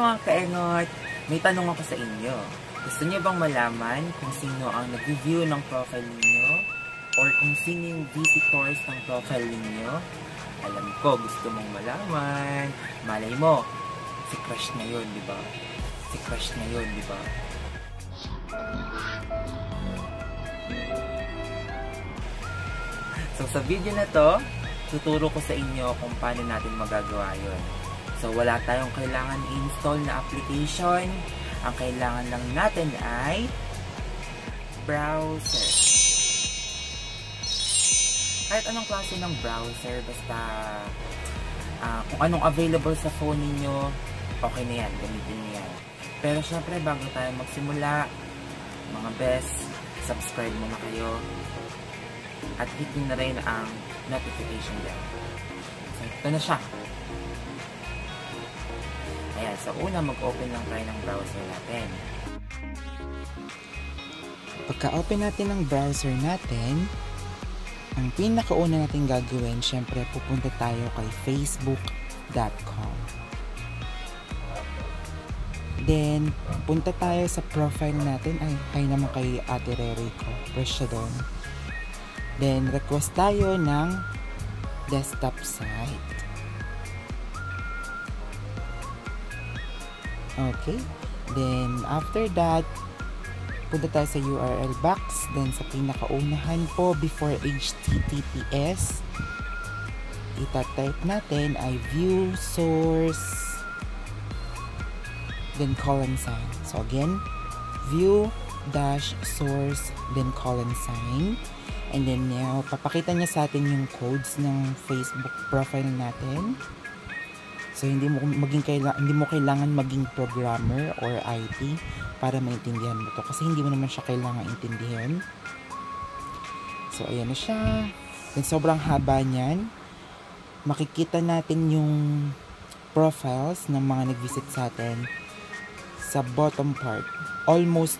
mga kaengot, may tanong ako sa inyo. Gusto niyo bang malaman kung sino ang nag-review ng profile ninyo? Or kung sino yung visitors ng profile ninyo? Alam ko, gusto mong malaman. Malay mo, si crush na yun, di ba? Si crush na yun, di ba? So sa video na to, tuturo ko sa inyo kung paano natin magagawa yun. So wala tayong kailangan i-install na application. Ang kailangan lang natin ay browser. Kahit anong klase ng browser, basta kung anong available sa phone ninyo, okay na yan, gamitin niyo yan. Pero syempre, bago tayo magsimula, mga best, subscribe muna kayo at hit nyo na rin ang notification bell. So, ito na siya. Ayan, so una mag-open lang tayo ng browser natin. Pagka-open natin ng browser natin, ang pinakauna natin gagawin, syempre pupunta tayo kay facebook.com. Then, punta tayo sa profile natin. Ay naman kay Ate Rere ko. Press siya doon. Then, request tayo ng desktop site. Okay. Then, after that, punta tayo sa URL box. Then, sa pinakaunahan po, before HTTPS, itatype natin ay view source, then colon sign. So, again, view dash source, then colon sign. And then, now, papakita niya sa atin yung codes ng Facebook profile natin. So, hindi mo kailangan maging programmer or IT para maintindihan mo to. Kasi hindi mo naman siya kailangan intindihan. So, ayan na siya. Then, sobrang haba niyan. Makikita natin yung profiles ng mga nag-visit sa atin sa bottom part. Almost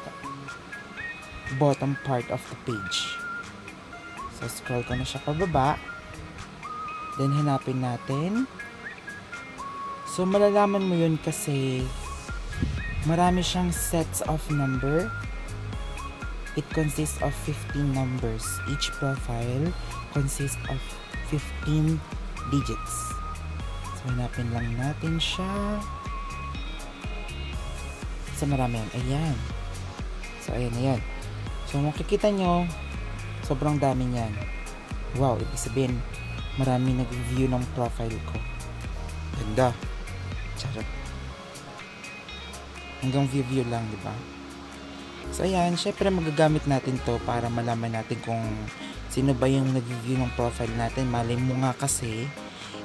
bottom part of the page. So, scroll ko na siya pababa. Then, hanapin natin. So, malalaman mo yun kasi marami siyang sets of number. It consists of 15 numbers. Each profile consists of 15 digits. So, hanapin lang natin siya. So, marami yan. Ayan. So, ayan na yan. So, makikita nyo, sobrang dami niyan. Wow, ibig sabihin, marami nag-review ng profile ko. Ganda. Charot. Hanggang view lang, di ba? So, ayan. Syempre, magagamit natin to para malaman natin kung sino ba yung nag-review ng profile natin. Malay mo nga kasi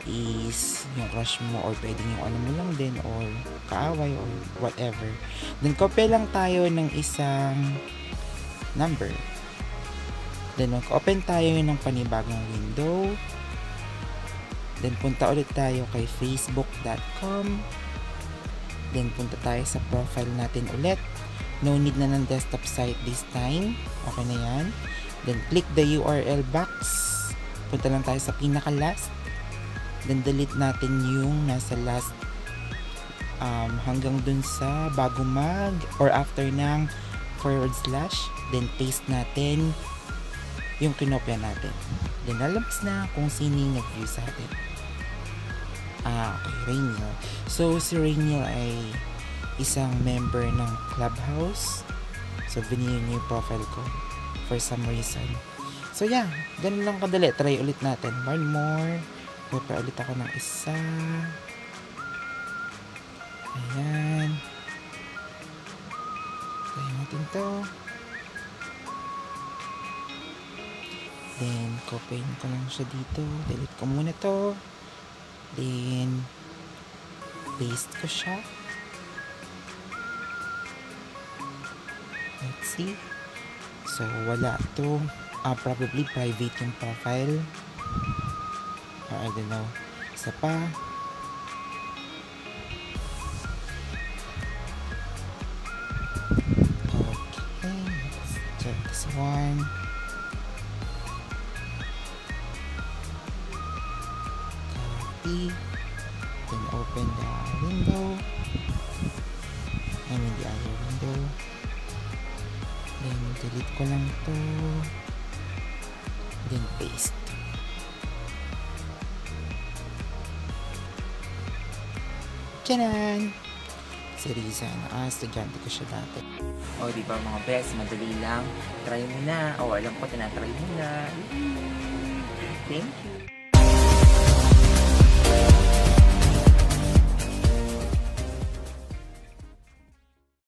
is yung crush mo or pwedeng yung ano mo lang din or kaaway or whatever. Then, copy lang tayo ng isang number. Then, mag-open tayo ng panibagong window. Then, punta ulit tayo kay facebook.com. Then, punta tayo sa profile natin ulit. No need na ng desktop site this time. Okay na yan. Then, click the URL box. Punta lang tayo sa pinaka-last. Then, delete natin yung nasa last hanggang dun sa bago mag or after ng /. Then, paste natin yung kinopya natin. Then, lalabas na kung sino yung nag-view sa atin. Okay, Rainiel. So, si Rainiel ay isang member ng Clubhouse. So, binili niya yung profile ko for some reason. So, yeah. Ganun lang kadali. Try ulit natin. One more. Prepare ulit ako ng isa. Ayan. Try natin to. Then, copyin ko lang siya dito. Delete ko muna to. Then, paste ko siya. Let's see. So, wala to. Probably private yung profile. Or I don't know. Isa pa. Okay. Let's check this one. Copy. Then open the window. I'm in the other window. Then, delete ko lang to. Then, paste. Tchanan! Si Riza, estudyante ko siya dati. O, di ba mga best, madali lang. Try mo na. O, alam ko, tinatry mo na. Thank you.